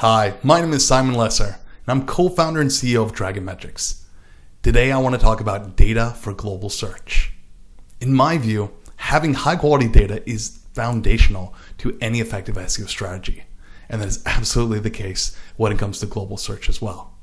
Hi, my name is Simon Lesser, and I'm co-founder and CEO of Dragon Metrics. Today I want to talk about data for global search. In my view, having high-quality data is foundational to any effective SEO strategy, and that is absolutely the case when it comes to global search as well.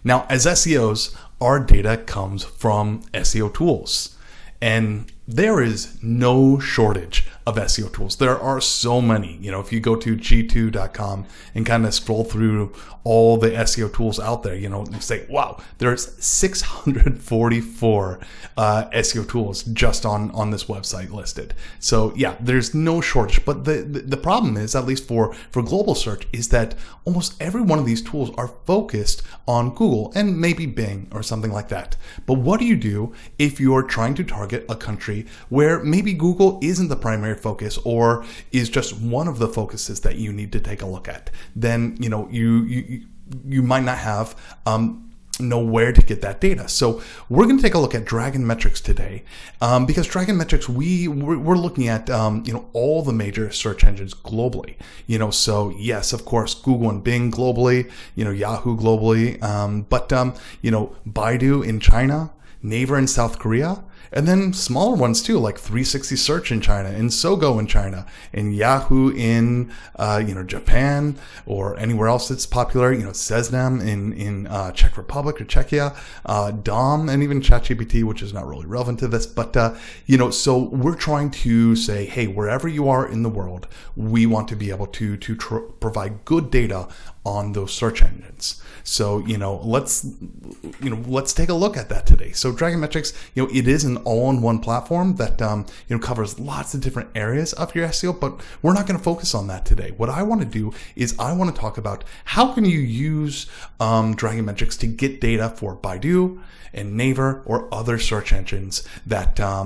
Now, as SEOs, our data comes from SEO tools, and there is no shortage of SEO tools. There are so many. If you go to g2.com and kind of scroll through all the SEO tools out there, you say, wow, there's 644 SEO tools just on this website listed. So yeah, there's no shortage. But the problem is, at least for global search, is that almost every one of these tools are focused on Google and maybe Bing or something like that. But what do you do if you're trying to target a country where maybe Google isn't the primary focus or is just one of the focuses that you need to take a look at? Then you might not have know where to get that data. So we're going to take a look at Dragon Metrics today, because Dragon Metrics, we're looking at all the major search engines globally. So yes, of course, Google and Bing globally, Yahoo globally, but Baidu in China, Naver in South Korea, and then smaller ones too, like 360 Search in China, and Sogo in China, and Yahoo in Japan or anywhere else that's popular. Seznam in Czech Republic or Czechia, DOM, and even ChatGPT, which is not really relevant to this. But so we're trying to say, hey, wherever you are in the world, we want to be able to provide good data on those search engines. So let's take a look at that today. So Dragon Metrics, it is an all-in-one platform that covers lots of different areas of your SEO, but we're not going to focus on that today. What I want to do is I want to talk about how can you use Dragon Metrics to get data for Baidu and Naver or other search engines that are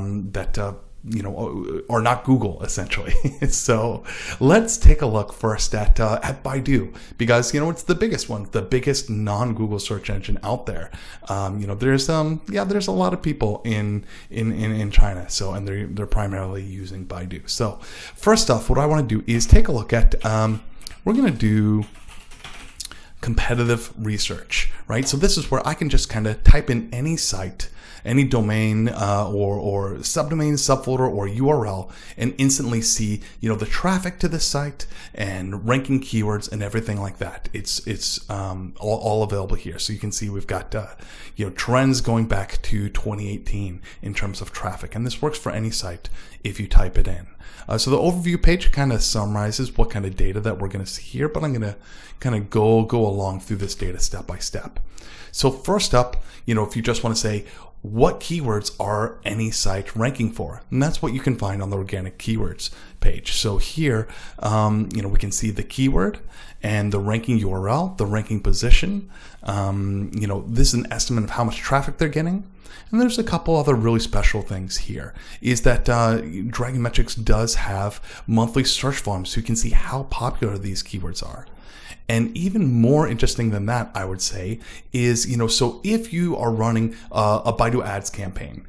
not Google, essentially. So let's take a look first at Baidu, because it's the biggest one, the biggest non-Google search engine out there. There's a lot of people in China, so and they're primarily using Baidu. So first off, what I want to do is take a look at we're going to do competitive research, right? So this is where I can just kind of type in any site, any domain or subdomain, subfolder, or URL, and instantly see the traffic to the site and ranking keywords and everything like that. It's all available here. So you can see we've got trends going back to 2018 in terms of traffic, and this works for any site if you type it in. So the overview page kind of summarizes what kind of data that we're going to see here, but I'm going to kind of go along through this data step by step. So first up, if you just want to say, what keywords are any site ranking for? And that's what you can find on the organic keywords page. So here, we can see the keyword and the ranking URL, the ranking position. This is an estimate of how much traffic they're getting. And there's a couple other really special things here, is that Dragon Metrics does have monthly search volumes, so you can see how popular these keywords are. And even more interesting than that, I would say, is, so if you are running a Baidu ads campaign,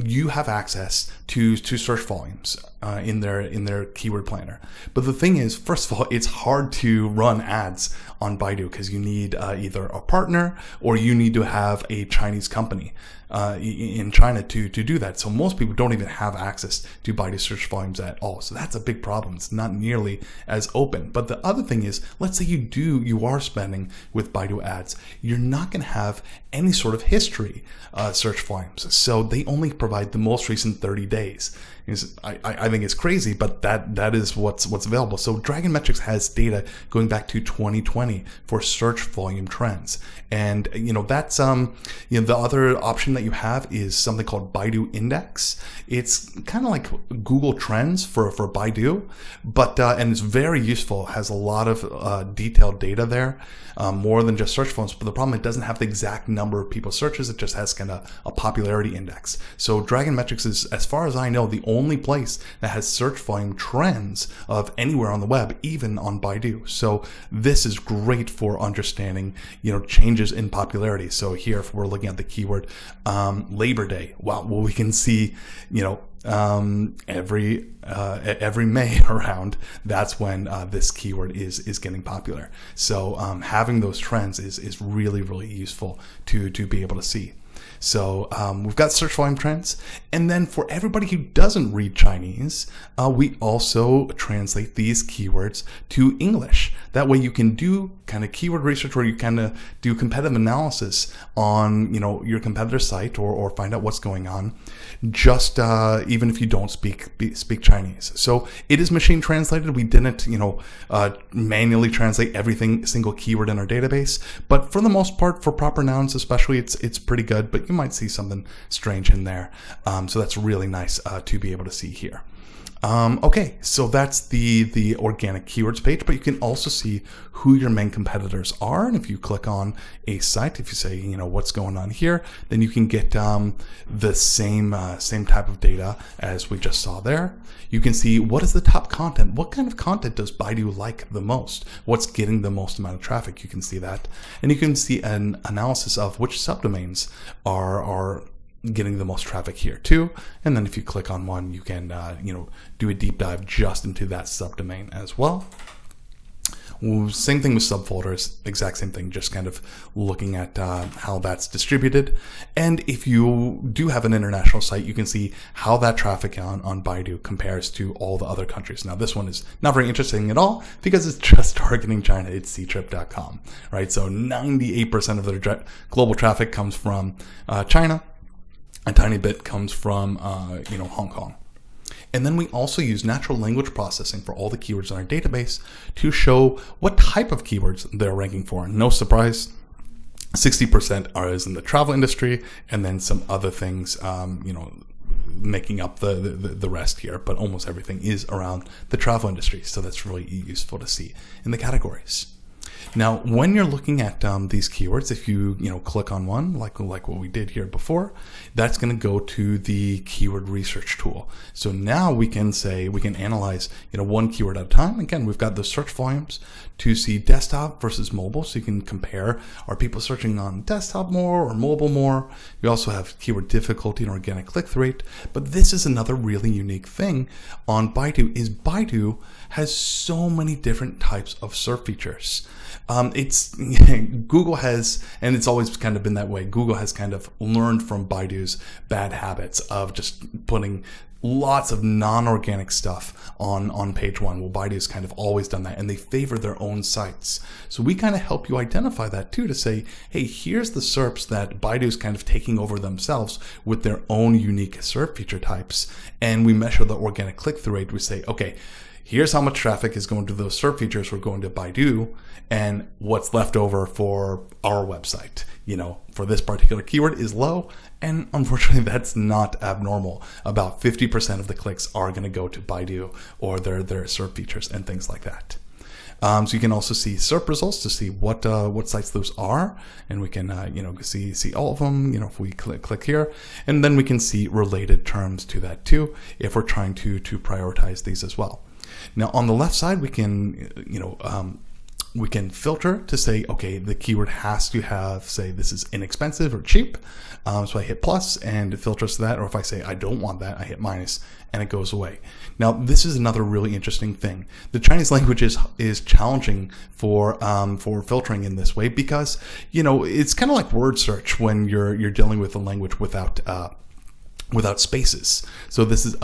you have access to search volumes in their keyword planner. But the thing is, first of all, it's hard to run ads on Baidu because you need either a partner or you need to have a Chinese company in China to do that. So most people don't even have access to Baidu search volumes at all. So that's a big problem. It's not nearly as open. But the other thing is, let's say you are spending with Baidu ads, you're not going to have any sort of history search volumes. So they only provide the most recent 30 days. I think it's crazy, but that is what's available. So Dragon Metrics has data going back to 2020 for search volume trends, and that's the other option that you have is something called Baidu Index. It's kind of like Google Trends for Baidu, but and it's very useful. It has a lot of detailed data there, more than just search volumes. But the problem, it doesn't have the exact number of people searches. It just has kind of a popularity index. So Dragon Metrics is, as far as I know, the only place that has search volume trends of anywhere on the web, even on Baidu. So this is great for understanding, changes in popularity. So here, if we're looking at the keyword Labor Day, well, we can see, every May around, that's when this keyword is getting popular. So having those trends is really, really useful to be able to see. So we've got search volume trends. And then for everybody who doesn't read Chinese, we also translate these keywords to English. That way you can do kind of keyword research where you kind of do competitive analysis on, you know, your competitor's site or find out what's going on, just even if you don't speak Chinese. So it is machine translated. We didn't, you know, manually translate every single keyword in our database. But for the most part, for proper nouns especially, it's pretty good. But you might see something strange in there. So that's really nice to be able to see here. Okay, so that's the organic keywords page, but you can also see who your main competitors are. And if you click on a site, if you say, you know, what's going on here, then you can get the same type of data as we just saw there. You can see what is the top content. What kind of content does Baidu like the most? What's getting the most amount of traffic? You can see that. And you can see an analysis of which subdomains are getting the most traffic here too. And then if you click on one, you can you know, do a deep dive just into that subdomain as well. Same thing with subfolders, exact same thing, just kind of looking at how that's distributed. And if you do have an international site, you can see how that traffic on Baidu compares to all the other countries. Now, this one is not very interesting at all because it's just targeting China. It's ctrip.com, right? So 98% of their global traffic comes from China. A tiny bit comes from, you know, Hong Kong. And then we also use natural language processing for all the keywords in our database to show what type of keywords they're ranking for. No surprise, 60% is in the travel industry, and then some other things, you know, making up the rest here. But almost everything is around the travel industry. So that's really useful to see in the categories. Now, when you're looking at these keywords, if you click on one, like what we did here before, that's going to go to the keyword research tool. So now we can analyze one keyword at a time. Again, we've got the search volumes to see desktop versus mobile, so you can compare, are people searching on desktop more or mobile more? We also have keyword difficulty and organic click-through rate. But this is another really unique thing on Baidu, is Baidu has so many different types of search features. It's Google has, and it's always kind of been that way, Google has kind of learned from Baidu's bad habits of just putting lots of non-organic stuff on page one. Well, Baidu's kind of always done that, and they favor their own sites. So we kind of help you identify that too, to say, hey, here's the SERPs that Baidu's kind of taking over themselves with their own unique SERP feature types. And we measure the organic click-through rate. We say, okay, here's how much traffic is going to those SERP features we're going to Baidu, and what's left over for our website, for this particular keyword is low. And unfortunately, that's not abnormal. About 50% of the clicks are going to go to Baidu or their SERP features and things like that. So you can also see SERP results to see what sites those are, and we can see all of them. If we click here, and then we can see related terms to that too, if we're trying to prioritize these as well. Now on the left side, we can we can filter to say, okay, the keyword has to have, say, this is inexpensive or cheap. So I hit plus and it filters to that. Or if I say I don't want that, I hit minus and it goes away. Now, this is another really interesting thing. The Chinese language is challenging for filtering in this way because, it's kind of like word search when you're dealing with a language without spaces. So this is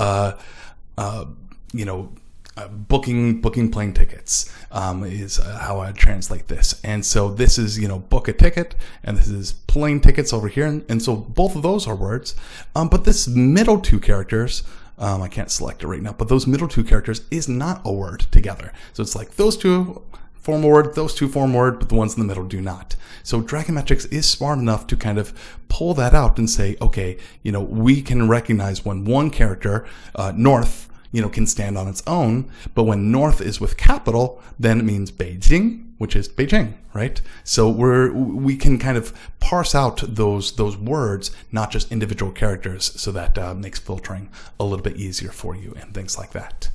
booking plane tickets is how I translate this. And so this is, book a ticket, and this is plane tickets over here. And so both of those are words. But this middle two characters, I can't select it right now, but those middle two characters is not a word together. So it's like those two form a word, those two form a word, but the ones in the middle do not. So Dragonmetrics is smart enough to kind of pull that out and say, okay, we can recognize when one character, north, can stand on its own, but when north is with capital, then it means Beijing, which is Beijing, right? So we can kind of parse out those words, not just individual characters, so that makes filtering a little bit easier for you and things like that.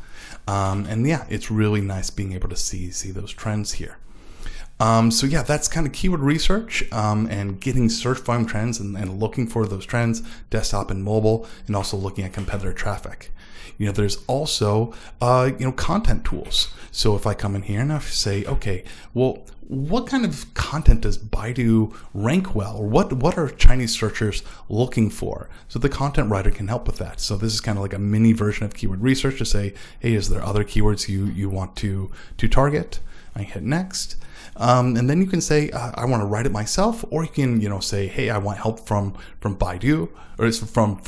And yeah, it's really nice being able to see those trends here. So yeah, that's kind of keyword research and getting search volume trends and looking for those trends, desktop and mobile, and also looking at competitor traffic. There's also, content tools. So if I come in here and I say, okay, well, what kind of content does Baidu rank well, or what are Chinese searchers looking for? So the content writer can help with that. So this is kind of like a mini version of keyword research to say, hey, is there other keywords you want to target? I hit next. And then you can say, I want to write it myself, or you can, say, hey, I want help from Baidu, or it's from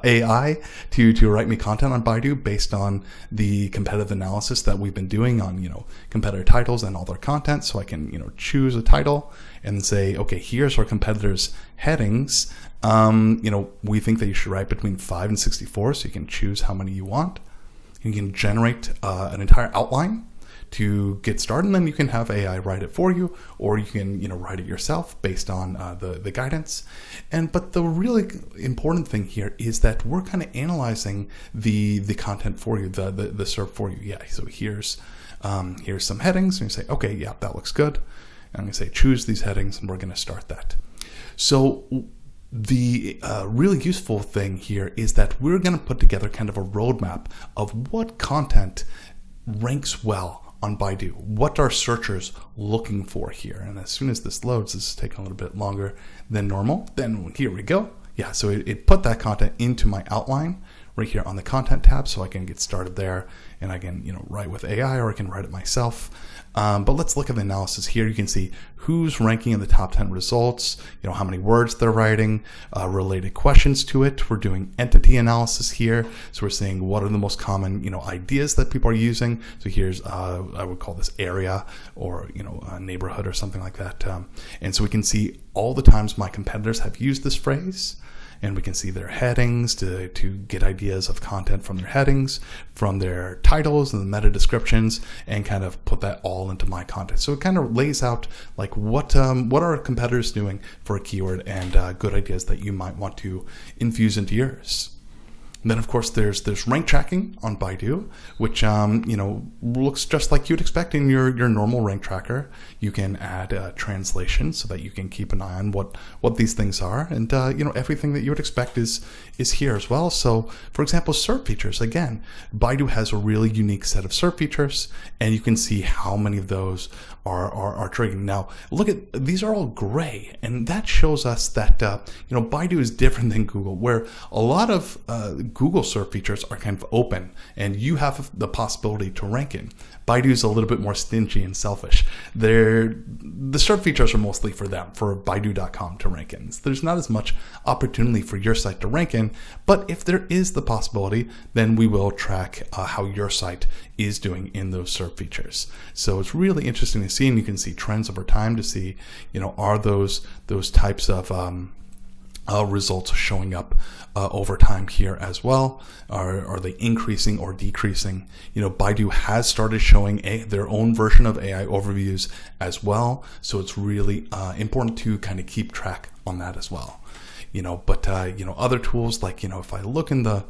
AI to write me content on Baidu based on the competitive analysis that we've been doing on, competitor titles and all their content. So I can, choose a title and say, okay, here's our competitors' headings. We think that you should write between 5 and 64, so you can choose how many you want. You can generate an entire outline to get started, and then you can have AI write it for you, or you can write it yourself based on the guidance. But the really important thing here is that we're kind of analyzing the content for you, the SERP for you. Yeah, so here's some headings, and you say, okay, yeah, that looks good. And I'm going to say choose these headings, and we're going to start that. So the really useful thing here is that we're going to put together kind of a roadmap of what content ranks well on Baidu. What are searchers looking for here? And as soon as this loads, this is taking a little bit longer than normal. Then here we go. Yeah, so it put that content into my outline right here on the content tab, so I can get started there, and I can write with AI, or I can write it myself. But let's look at the analysis here. You can see who's ranking in the top 10 results, how many words they're writing, related questions to it. We're doing entity analysis here. So we're saying what are the most common, ideas that people are using. So here's, I would call this area, or, a neighborhood or something like that. And so we can see all the times my competitors have used this phrase. And we can see their headings to get ideas of content from their headings, from their titles and the meta descriptions, and kind of put that all into my content. So it kind of lays out like what are competitors doing for a keyword, and good ideas that you might want to infuse into yours. And then, of course, there's rank tracking on Baidu, which looks just like you'd expect in your normal rank tracker. You can add translation so that you can keep an eye on what these things are, and everything that you would expect is here as well. So, for example, SERP features. Again, Baidu has a really unique set of SERP features, and you can see how many of those are triggering. Now, look at these are all gray, and that shows us that Baidu is different than Google, where a lot of Google SERP features are kind of open, and you have the possibility to rank in. Baidu is a little bit more stingy and selfish. The SERP features are mostly for them, for Baidu.com to rank in. So there's not as much opportunity for your site to rank in, but if there is the possibility, then we will track how your site is doing in those SERP features. So it's really interesting to see, and you can see trends over time to see, are those types of results showing up over time here as well. Are they increasing or decreasing? Baidu has started showing their own version of AI overviews as well, so it's really important to kind of keep track on that as well. But other tools like, if I look in the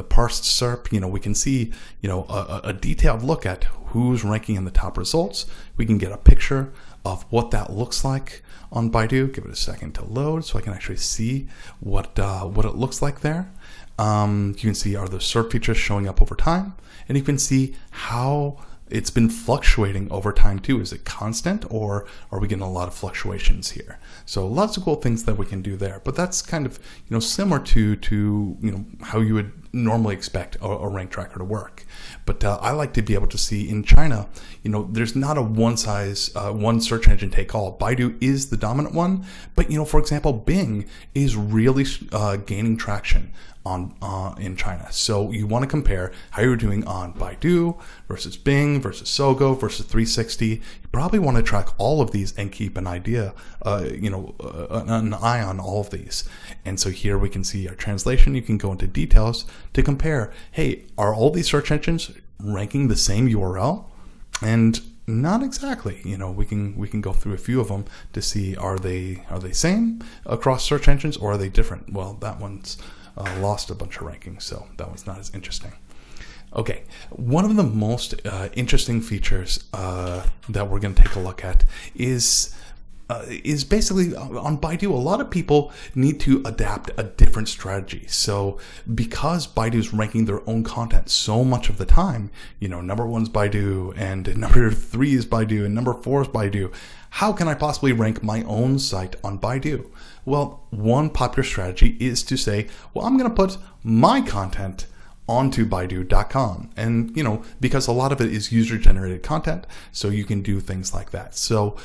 parsed SERP, we can see, a detailed look at who's ranking in the top results. We can get a picture of what that looks like on Baidu. Give it a second to load so I can actually see what it looks like there. You can see, are the SERP features showing up over time? And you can see how it's been fluctuating over time too. Is it constant, or are we getting a lot of fluctuations here? So lots of cool things that we can do there. But that's kind of similar to how you would normally expect a rank tracker to work. But I like to be able to see in China, there's not a one search engine take all. Baidu is the dominant one, but for example, Bing is really gaining traction in China. So you want to compare how you're doing on Baidu versus Bing versus Sogo versus 360. You probably want to track all of these and keep an idea, an eye on all of these. And so here we can see our translation. You can go into details to compare, hey, are all these search engines ranking the same URL? And not exactly. We can go through a few of them to see, are they same across search engines, or are they different? Well, that one's lost a bunch of rankings, so that one's not as interesting. Okay, one of the most interesting features that we're going to take a look at is basically on Baidu. A lot of people need to adapt a different strategy. So because Baidu is ranking their own content so much of the time, number 1 is Baidu, and number 3 is Baidu, and number 4 is Baidu. How can I possibly rank my own site on Baidu? Well, one popular strategy is to say, well, I'm going to put my content onto Baidu.com. And, because a lot of it is user-generated content, so you can do things like that. So,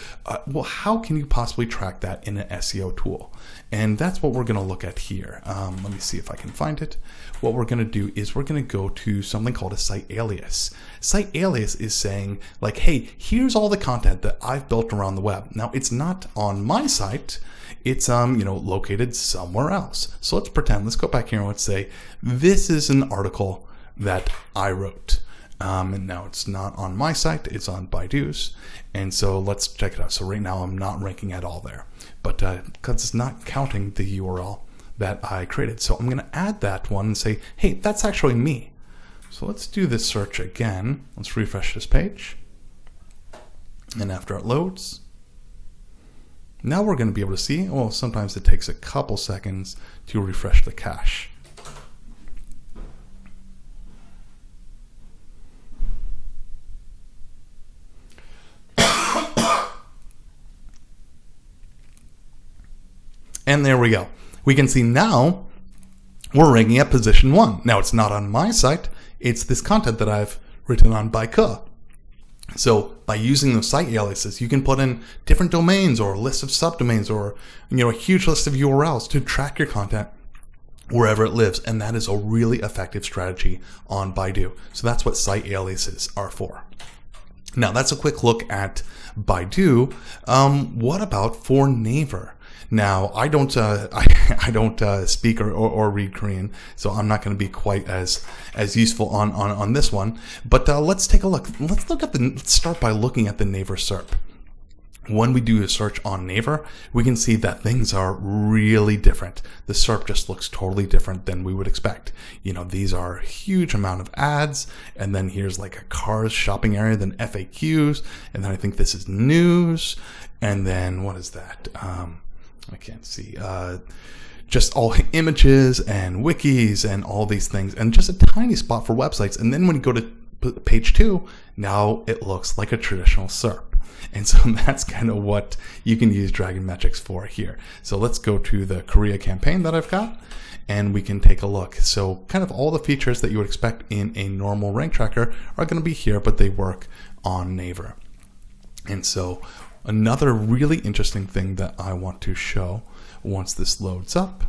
well, how can you possibly track that in an SEO tool? And that's what we're going to look at here. Let me see if I can find it. What we're going to do is we're going to go to something called a site alias. Site alias is saying, like, hey, here's all the content that I've built around the web. Now, it's not on my site. It's located somewhere else. So let's pretend, let's go back here and let's say, this is an article that I wrote. And now it's not on my site, it's on Baidu's. And so let's check it out. So right now I'm not ranking at all there, but because it's not counting the URL that I created. So I'm gonna add that one and say, hey, that's actually me. So let's do this search again. Let's refresh this page. And after it loads, now we're going to be able to see, well, sometimes it takes a couple seconds to refresh the cache. And there we go. We can see now we're ranking at position 1. Now it's not on my site, it's this content that I've written on Baidu. So by using those site aliases, you can put in different domains or a list of subdomains or a huge list of URLs to track your content wherever it lives. And that is a really effective strategy on Baidu. So that's what site aliases are for. Now that's a quick look at Baidu. What about for Naver? Now, I don't I don't speak or read Korean, so I'm not going to be quite as useful on this one. But let's take a look. Let's start by looking at the Naver SERP. When we do a search on Naver, we can see that things are really different. The SERP just looks totally different than we would expect. These are a huge amount of ads, and then here's like a cars shopping area, then FAQs, and then I think this is news, and then what is that? I can't see. Just all images and wikis and all these things, and just a tiny spot for websites. And then when you go to page 2, now it looks like a traditional SERP. And so that's kind of what you can use Dragon Metrics for here. So let's go to the Korea campaign that I've got, and we can take a look. So kind of all the features that you would expect in a normal rank tracker are going to be here, but they work on Naver. And so another really interesting thing that I want to show once this loads up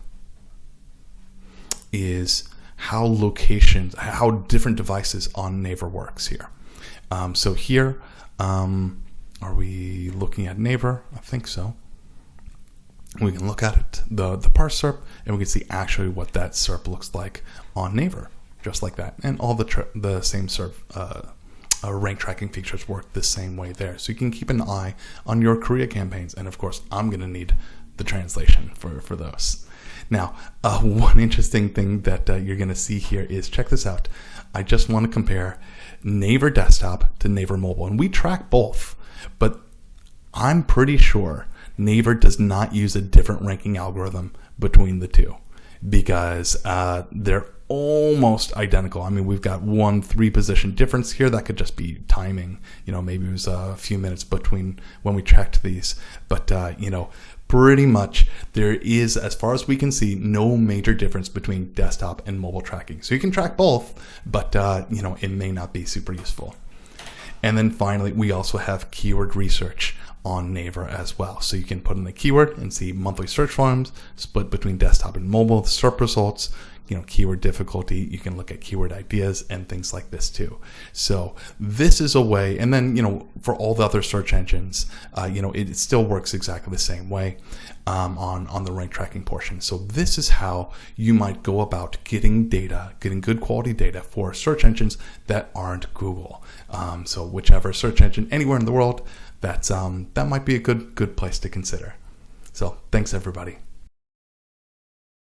is how different devices on Naver works here. So here, are we looking at Naver? I think so. We can look at it, the parse SERP, and we can see actually what that SERP looks like on Naver, just like that. And all the same SERP rank tracking features work the same way there. So you can keep an eye on your Korea campaigns. And of course, I'm going to need the translation for those. Now, one interesting thing that you're going to see here is, check this out. I just want to compare Naver desktop to Naver mobile. And we track both, but I'm pretty sure Naver does not use a different ranking algorithm between the two, because they're almost identical. I mean, we've got 1-3 position difference here. That could just be timing. Maybe it was a few minutes between when we tracked these. But, pretty much there is, as far as we can see, no major difference between desktop and mobile tracking. So you can track both, but, it may not be super useful. And then finally, we also have keyword research on Naver as well. So you can put in a keyword and see monthly search volumes split between desktop and mobile, the SERP results, keyword difficulty. You can look at keyword ideas and things like this too. So this is a way, and then, for all the other search engines, it still works exactly the same way on the rank tracking portion. So this is how you might go about getting good quality data for search engines that aren't Google. So whichever search engine anywhere in the world, that might be a good place to consider. So thanks everybody.